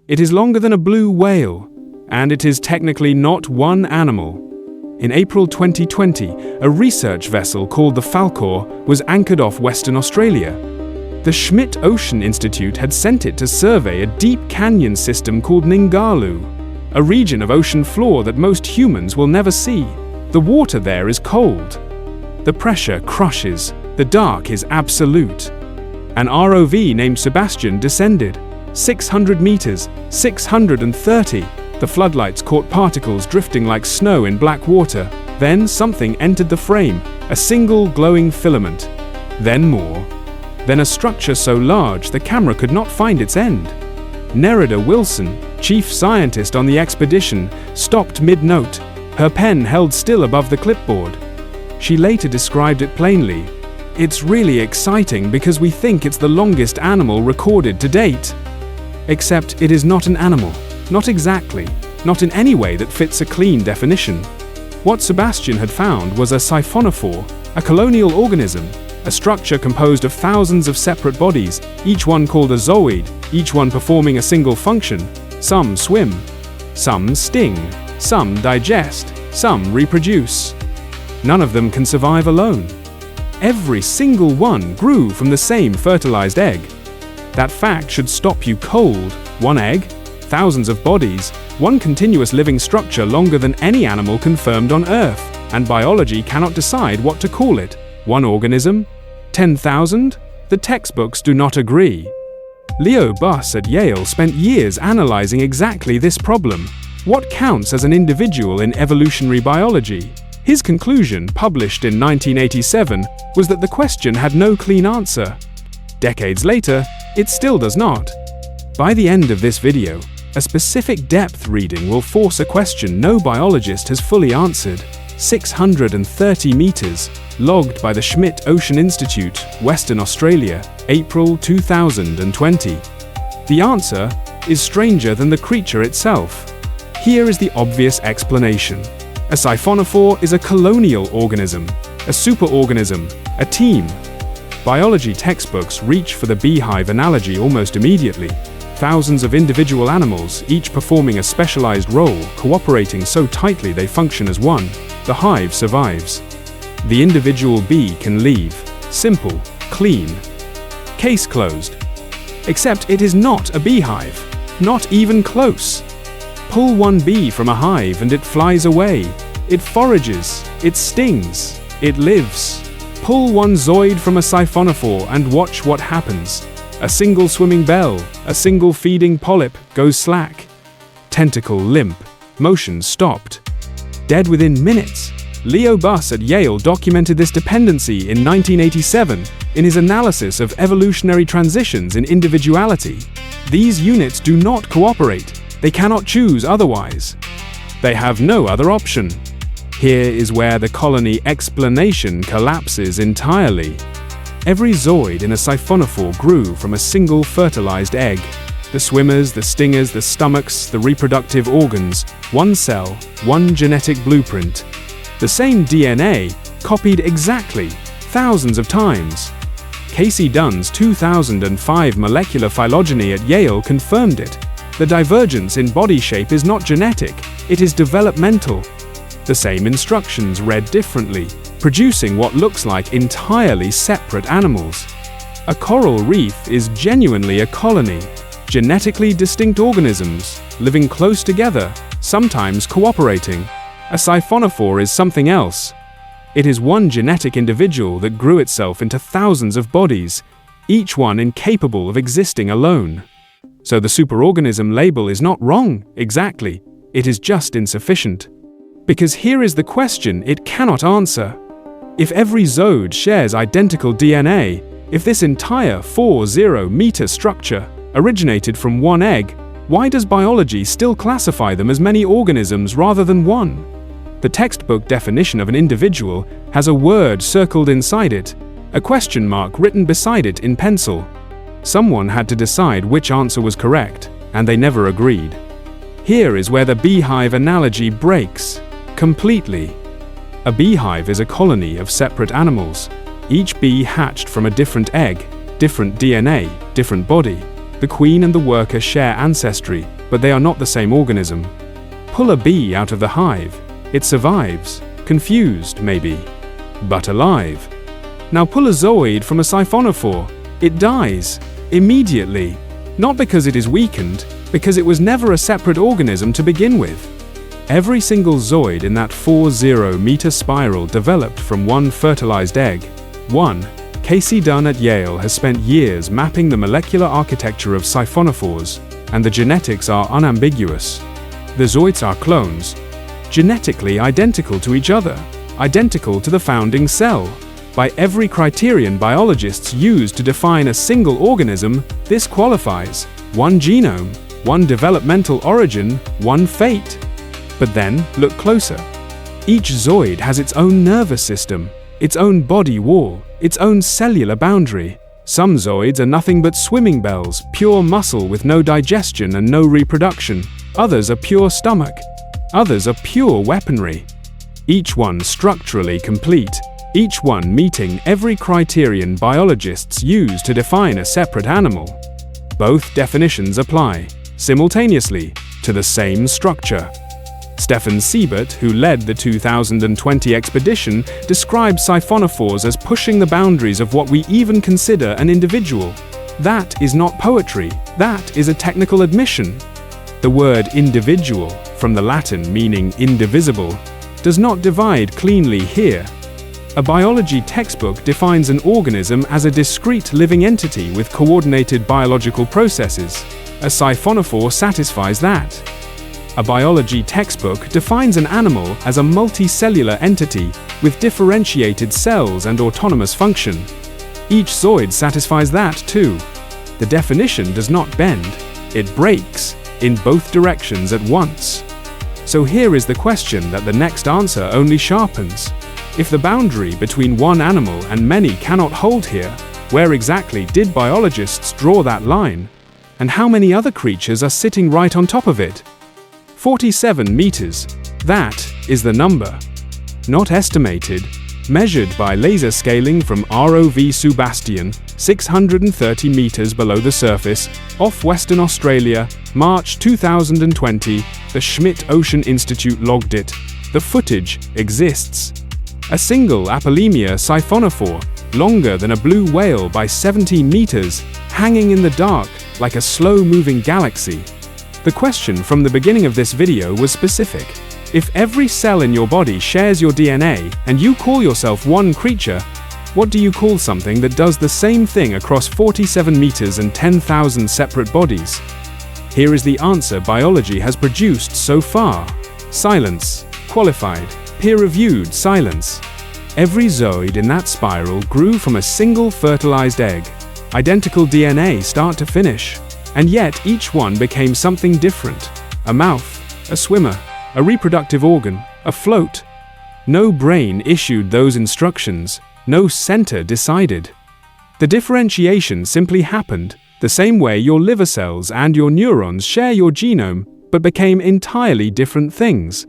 It is longer than a blue whale, and it is technically not one animal. In April 2020, a research vessel called the Falkor was anchored off Western Australia. The Schmidt Ocean Institute had sent it to survey a deep canyon system called Ningaloo, a region of ocean floor that most humans will never see. The water there is cold. The pressure crushes. The dark is absolute. An ROV named Sebastian descended. 600 meters, 630. The floodlights caught particles drifting like snow in black water. Then something entered the frame, a single glowing filament. Then more. Then a structure so large the camera could not find its end. Nerida Wilson, chief scientist on the expedition, stopped mid-note, her pen held still above the clipboard. She later described it plainly. "It's really exciting because we think it's the longest animal recorded to date." Except it is not an animal. Not exactly. Not in any way that fits a clean definition. What Sebastian had found was a siphonophore, a colonial organism, a structure composed of thousands of separate bodies, each one called a zooid, each one performing a single function. Some swim, some sting, some digest, some reproduce. None of them can survive alone. Every single one grew from the same fertilized egg. That fact should stop you cold. One egg, thousands of bodies, one continuous living structure longer than any animal confirmed on Earth, and biology cannot decide what to call it. One organism? 10,000? The textbooks do not agree. Leo Buss at Yale spent years analyzing exactly this problem. What counts as an individual in evolutionary biology? His conclusion, published in 1987, was that the question had no clean answer. Decades later, it still does not. By the end of this video, a specific depth reading will force a question no biologist has fully answered. 630 meters, logged by the Schmidt Ocean Institute, Western Australia, April 2020. The answer is stranger than the creature itself. Here is the obvious explanation. A siphonophore is a colonial organism, a superorganism, a team. Biology textbooks reach for the beehive analogy almost immediately. Thousands of individual animals, each performing a specialized role, cooperating so tightly they function as one. The hive survives. The individual bee can leave. Simple, clean. Case closed. Except it is not a beehive. Not even close. Pull one bee from a hive and it flies away. It forages. It stings. It lives. Pull one zooid from a siphonophore and watch what happens. A single swimming bell, a single feeding polyp goes slack. Tentacle limp. Motion stopped. Dead within minutes. Leo Buss at Yale documented this dependency in 1987 in his analysis of evolutionary transitions in individuality. These units do not cooperate. They cannot choose otherwise. They have no other option. Here is where the colony explanation collapses entirely. Every zooid in a siphonophore grew from a single fertilized egg. The swimmers, the stingers, the stomachs, the reproductive organs, one cell, one genetic blueprint. The same DNA, copied exactly, thousands of times. Casey Dunn's 2005 molecular phylogeny at Yale confirmed it. The divergence in body shape is not genetic, it is developmental. The same instructions read differently, producing what looks like entirely separate animals. A coral reef is genuinely a colony, genetically distinct organisms, living close together, sometimes cooperating. A siphonophore is something else. It is one genetic individual that grew itself into thousands of bodies, each one incapable of existing alone. So the superorganism label is not wrong, exactly, it is just insufficient. Because here is the question it cannot answer. If every zooid shares identical DNA, if this entire 40-meter structure originated from one egg, why does biology still classify them as many organisms rather than one? The textbook definition of an individual has a word circled inside it, a question mark written beside it in pencil. Someone had to decide which answer was correct, and they never agreed. Here is where the beehive analogy breaks completely. A beehive is a colony of separate animals. Each bee hatched from a different egg, different DNA, different body. The queen and the worker share ancestry, but they are not the same organism. Pull a bee out of the hive. It survives, confused maybe, but alive. Now pull a zooid from a siphonophore. It dies, immediately. Not because it is weakened, because it was never a separate organism to begin with. Every single zooid in that 40-meter spiral developed from one fertilized egg. 1. Casey Dunn at Yale has spent years mapping the molecular architecture of siphonophores, and the genetics are unambiguous. The zooids are clones, genetically identical to each other, identical to the founding cell. By every criterion biologists use to define a single organism, this qualifies. One genome, one developmental origin, one fate. But then, look closer. Each zooid has its own nervous system, its own body wall, its own cellular boundary. Some zooids are nothing but swimming bells, pure muscle with no digestion and no reproduction. Others are pure stomach. Others are pure weaponry. Each one structurally complete, each one meeting every criterion biologists use to define a separate animal. Both definitions apply, simultaneously, to the same structure. Stefan Siebert, who led the 2020 expedition, described siphonophores as pushing the boundaries of what we even consider an individual. That is not poetry, that is a technical admission. The word individual, from the Latin meaning indivisible, does not divide cleanly here. A biology textbook defines an organism as a discrete living entity with coordinated biological processes. A siphonophore satisfies that. A biology textbook defines an animal as a multicellular entity with differentiated cells and autonomous function. Each zooid satisfies that too. The definition does not bend, it breaks in both directions at once. So here is the question that the next answer only sharpens. If the boundary between one animal and many cannot hold here, where exactly did biologists draw that line? And how many other creatures are sitting right on top of it? 47 meters. That is the number. Not estimated, measured by laser scaling from ROV Sebastian, 630 meters below the surface, off Western Australia, March 2020, the Schmidt Ocean Institute logged it. The footage exists. A single Apolemia siphonophore, longer than a blue whale by 17 meters, hanging in the dark like a slow-moving galaxy. The question from the beginning of this video was specific. If every cell in your body shares your DNA and you call yourself one creature, what do you call something that does the same thing across 47 meters and 10,000 separate bodies? Here is the answer biology has produced so far. Silence. Qualified, peer-reviewed silence. Every zooid in that spiral grew from a single fertilized egg. Identical DNA start to finish. And yet each one became something different. A mouth, a swimmer, a reproductive organ, a float. No brain issued those instructions, no center decided. The differentiation simply happened, the same way your liver cells and your neurons share your genome, but became entirely different things.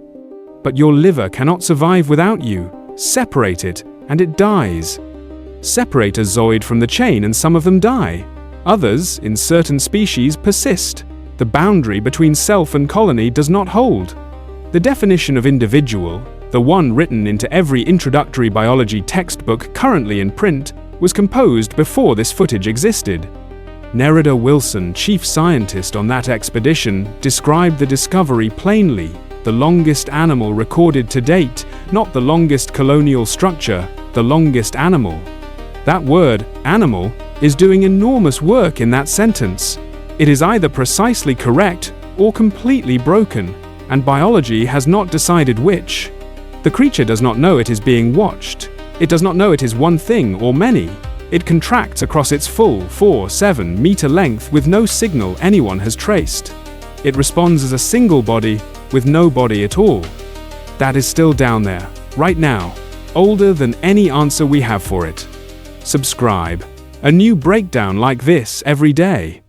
But your liver cannot survive without you. Separate it, and it dies. Separate a zooid from the chain and some of them die. Others, in certain species, persist. The boundary between self and colony does not hold. The definition of individual, the one written into every introductory biology textbook currently in print, was composed before this footage existed. Nerida Wilson, chief scientist on that expedition, described the discovery plainly: the longest animal recorded to date, not the longest colonial structure, the longest animal. That word, animal, is doing enormous work in that sentence. It is either precisely correct or completely broken, and biology has not decided which. The creature does not know it is being watched. It does not know it is one thing or many. It contracts across its full 4-7 meter length with no signal anyone has traced. It responds as a single body with no body at all. That is still down there, right now, older than any answer we have for it. Subscribe. A new breakdown like this every day.